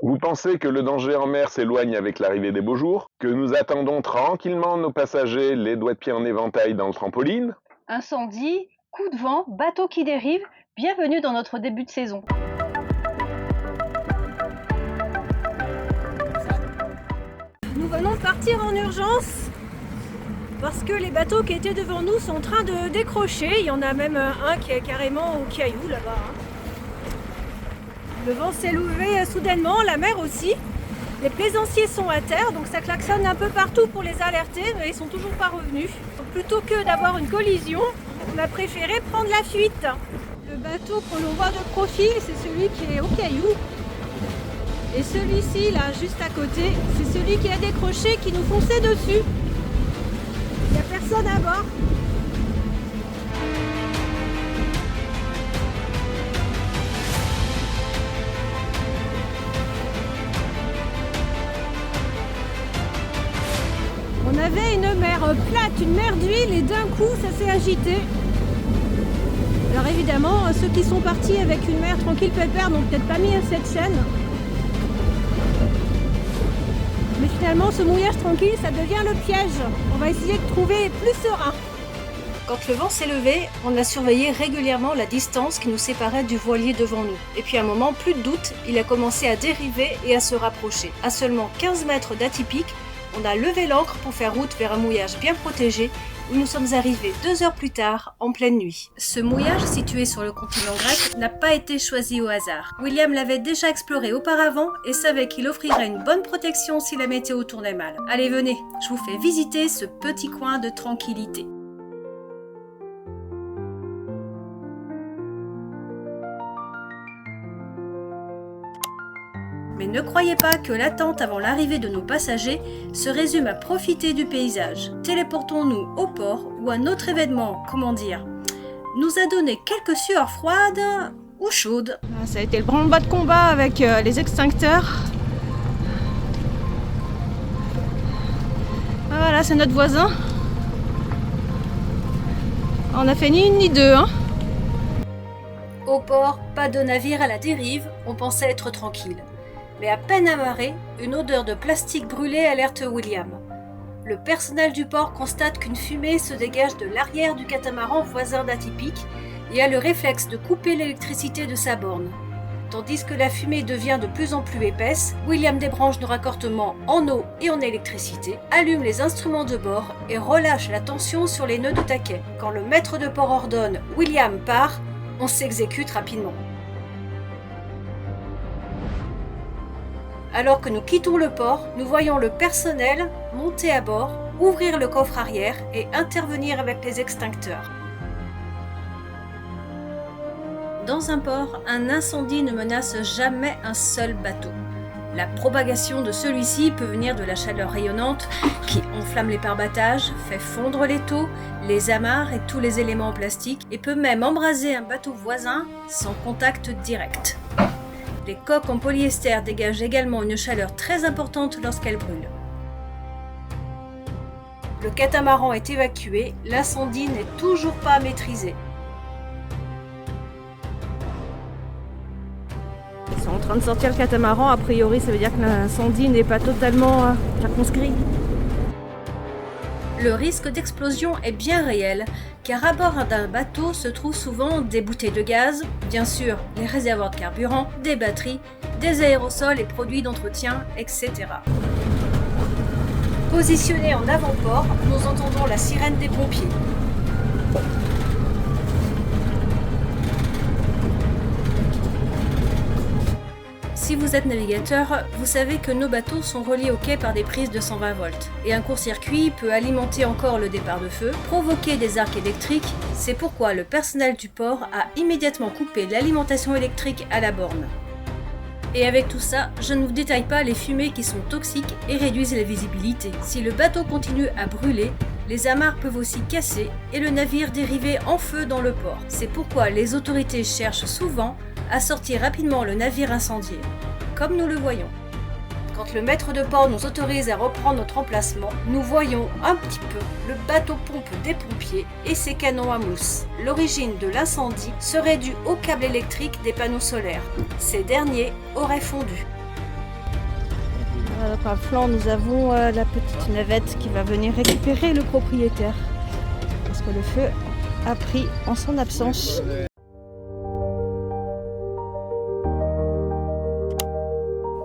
Vous pensez que le danger en mer s'éloigne avec l'arrivée des beaux jours? Que nous attendons tranquillement nos passagers, les doigts de pied en éventail dans le trampoline? Incendie, coup de vent, bateau qui dérive, bienvenue dans notre début de saison. Nous venons de partir en urgence parce que les bateaux qui étaient devant nous sont en train de décrocher. Il y en a même un qui est carrément au caillou là-bas. Le vent s'est levé soudainement, la mer aussi. Les plaisanciers sont à terre, donc ça klaxonne un peu partout pour les alerter, mais ils sont toujours pas revenus. Donc, plutôt que d'avoir une collision, on a préféré prendre la fuite. Le bateau qu'on voit de profil, c'est celui qui est au caillou. Et celui-ci, là, juste à côté, c'est celui qui a décroché, qui nous fonçait dessus. Il n'y a personne à bord. On avait une mer plate, une mer d'huile, et d'un coup, ça s'est agité. Alors évidemment, ceux qui sont partis avec une mer tranquille pépère n'ont peut-être pas mis cette chaîne. Mais finalement, ce mouillage tranquille, ça devient le piège. On va essayer de trouver plus serein. Quand le vent s'est levé, on a surveillé régulièrement la distance qui nous séparait du voilier devant nous. Et puis à un moment, plus de doute, il a commencé à dériver et à se rapprocher. À seulement 15 mètres d'Atypique, on a levé l'ancre pour faire route vers un mouillage bien protégé, où nous sommes arrivés 2 heures plus tard, en pleine nuit. Ce mouillage, situé sur le continent grec, n'a pas été choisi au hasard. William l'avait déjà exploré auparavant et savait qu'il offrirait une bonne protection si la météo tournait mal. Allez, venez, je vous fais visiter ce petit coin de tranquillité. Mais ne croyez pas que l'attente avant l'arrivée de nos passagers se résume à profiter du paysage. Téléportons-nous au port où un autre événement, nous a donné quelques sueurs froides ou chaudes. Ça a été le branle-bas de combat avec les extincteurs. Ah, voilà, c'est notre voisin. On n'a fait ni une ni deux. Au port, pas de navire à la dérive, on pensait être tranquille. Mais à peine amarré, une odeur de plastique brûlé alerte William. Le personnel du port constate qu'une fumée se dégage de l'arrière du catamaran voisin d'Atypique et a le réflexe de couper l'électricité de sa borne. Tandis que la fumée devient de plus en plus épaisse, William débranche nos raccordements en eau et en électricité, allume les instruments de bord et relâche la tension sur les nœuds de taquet. Quand le maître de port ordonne « William part », on s'exécute rapidement. Alors que nous quittons le port, nous voyons le personnel monter à bord, ouvrir le coffre arrière et intervenir avec les extincteurs. Dans un port, un incendie ne menace jamais un seul bateau. La propagation de celui-ci peut venir de la chaleur rayonnante qui enflamme les pare-battages, fait fondre les taux, les amarres et tous les éléments en plastique et peut même embraser un bateau voisin sans contact direct. Les coques en polyester dégagent également une chaleur très importante lorsqu'elles brûlent. Le catamaran est évacué, l'incendie n'est toujours pas maîtrisé. Ils sont en train de sortir le catamaran, a priori ça veut dire que l'incendie n'est pas totalement circonscrit. Le risque d'explosion est bien réel, car à bord d'un bateau se trouvent souvent des bouteilles de gaz, bien sûr les réservoirs de carburant, des batteries, des aérosols et produits d'entretien, etc. Positionnés en avant-port, nous entendons la sirène des pompiers. Si vous êtes navigateur, vous savez que nos bateaux sont reliés au quai par des prises de 120 volts. Et un court-circuit peut alimenter encore le départ de feu, provoquer des arcs électriques. C'est pourquoi le personnel du port a immédiatement coupé l'alimentation électrique à la borne. Et avec tout ça, je ne vous détaille pas les fumées qui sont toxiques et réduisent la visibilité. Si le bateau continue à brûler, les amarres peuvent aussi casser et le navire dériver en feu dans le port. C'est pourquoi les autorités cherchent souvent à sortir rapidement le navire incendié, comme nous le voyons. Quand le maître de port nous autorise à reprendre notre emplacement, nous voyons un petit peu le bateau-pompe des pompiers et ses canons à mousse. L'origine de l'incendie serait due au câble électrique des panneaux solaires. Ces derniers auraient fondu. notre flanc, nous avons la petite navette qui va venir récupérer le propriétaire. Parce que le feu a pris en son absence.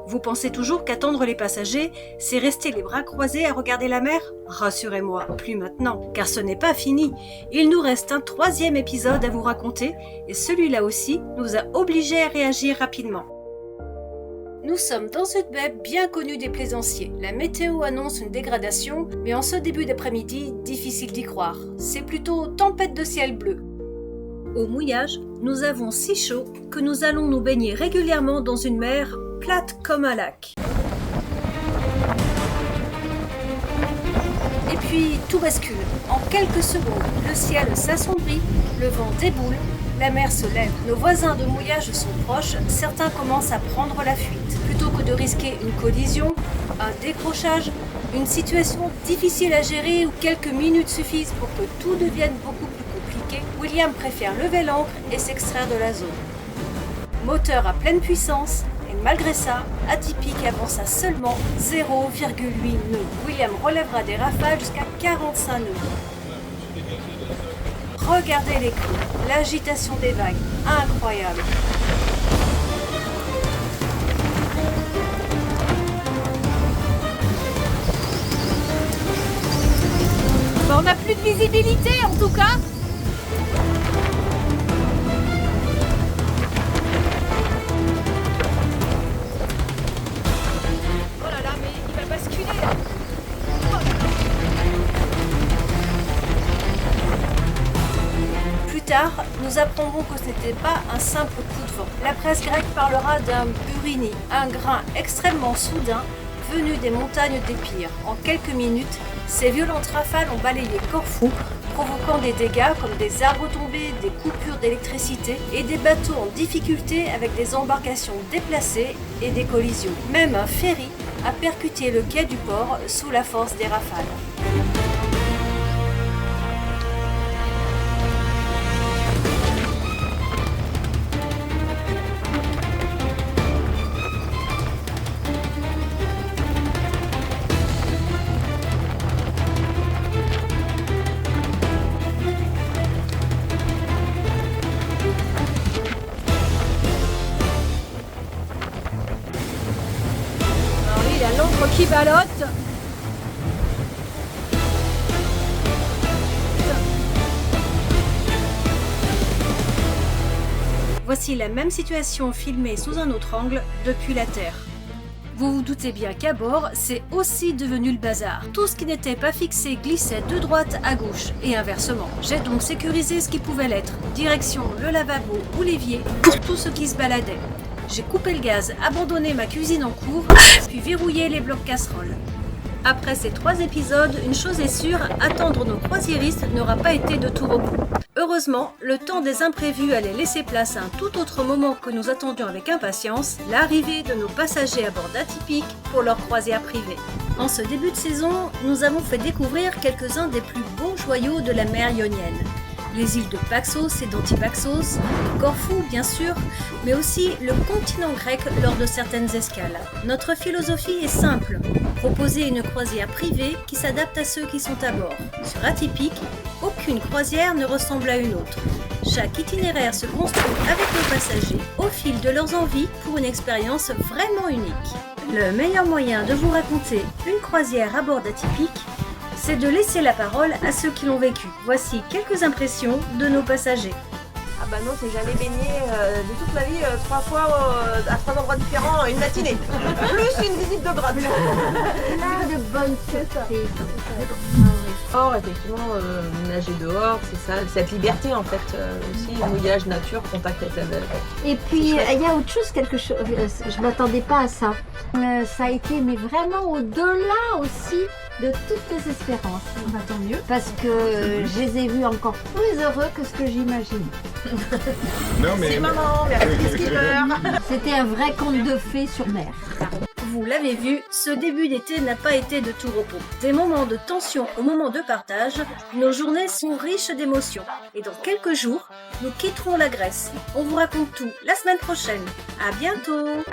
Vous pensez toujours qu'attendre les passagers, c'est rester les bras croisés à regarder la mer? Rassurez-moi, plus maintenant, car ce n'est pas fini. Il nous reste un 3e épisode à vous raconter, et celui-là aussi nous a obligés à réagir rapidement. Nous sommes dans une baie bien connue des plaisanciers. La météo annonce une dégradation, mais en ce début d'après-midi, difficile d'y croire. C'est plutôt tempête de ciel bleu. Au mouillage, nous avons si chaud que nous allons nous baigner régulièrement dans une mer plate comme un lac. Et puis tout bascule. En quelques secondes, le ciel s'assombrit, le vent déboule, la mer se lève. Nos voisins de mouillage sont proches, certains commencent à prendre la fuite. Plutôt que de risquer une collision, un décrochage, une situation difficile à gérer où quelques minutes suffisent pour que tout devienne beaucoup plus compliqué, William préfère lever l'ancre et s'extraire de la zone. Moteur à pleine puissance, et malgré ça, Atypique avance à seulement 0,8 nœuds. William relèvera des rafales jusqu'à 45 nœuds. Regardez les creux, l'agitation des vagues, incroyable. On n'a plus de visibilité en tout cas. Oh là là, mais il va basculer là. Plus tard, nous apprendrons que ce n'était pas un simple coup de vent. La presse grecque parlera d'un burini, un grain extrêmement soudain venu des montagnes d'Épire. En quelques minutes, ces violentes rafales ont balayé Corfou, provoquant des dégâts comme des arbres tombés, des coupures d'électricité et des bateaux en difficulté avec des embarcations déplacées et des collisions. Même un ferry a percuté le quai du port sous la force des rafales. Il y a l'ombre qui ballotte. Voici la même situation filmée sous un autre angle depuis la Terre. Vous vous doutez bien qu'à bord, c'est aussi devenu le bazar. Tout ce qui n'était pas fixé glissait de droite à gauche et inversement. J'ai donc sécurisé ce qui pouvait l'être. Direction le lavabo ou l'évier pour tout ce qui se baladait. J'ai coupé le gaz, abandonné ma cuisine en cours, puis verrouillé les blocs casseroles. Après ces 3 épisodes, une chose est sûre, attendre nos croisiéristes n'aura pas été de tout repos. Heureusement, le temps des imprévus allait laisser place à un tout autre moment que nous attendions avec impatience, l'arrivée de nos passagers à bord d'Atypique pour leur croisière privée. En ce début de saison, nous avons fait découvrir quelques-uns des plus beaux joyaux de la mer Ionienne. Les îles de Paxos et d'Antipaxos, Corfou bien sûr, mais aussi le continent grec lors de certaines escales. Notre philosophie est simple, proposer une croisière privée qui s'adapte à ceux qui sont à bord. Sur Atypique, aucune croisière ne ressemble à une autre. Chaque itinéraire se construit avec nos passagers au fil de leurs envies pour une expérience vraiment unique. Le meilleur moyen de vous raconter une croisière à bord d'Atypique, c'est de laisser la parole à ceux qui l'ont vécu. Voici quelques impressions de nos passagers. Ah bah non, j'ai jamais baigné de toute ma vie 3 fois à 3 endroits différents une matinée. Plus une visite de grade. Plein de bonnes surprises. Or, effectivement, nager dehors, c'est ça, cette liberté en fait aussi, mouillage, nature, contact avec la mer. Et puis il y a autre chose, quelque chose. Je m'attendais pas à ça. Ça a été mais vraiment au-delà aussi de toutes mes espérances. Bah, tant mieux. Parce que je les ai vus encore plus heureux que ce que j'imaginais. Non, mais... Merci maman, merci skipper. C'était un vrai conte de fées sur mer. Vous l'avez vu, ce début d'été n'a pas été de tout repos. Des moments de tension au moment de partage, nos journées sont riches d'émotions. Et dans quelques jours, nous quitterons la Grèce. On vous raconte tout la semaine prochaine. À bientôt!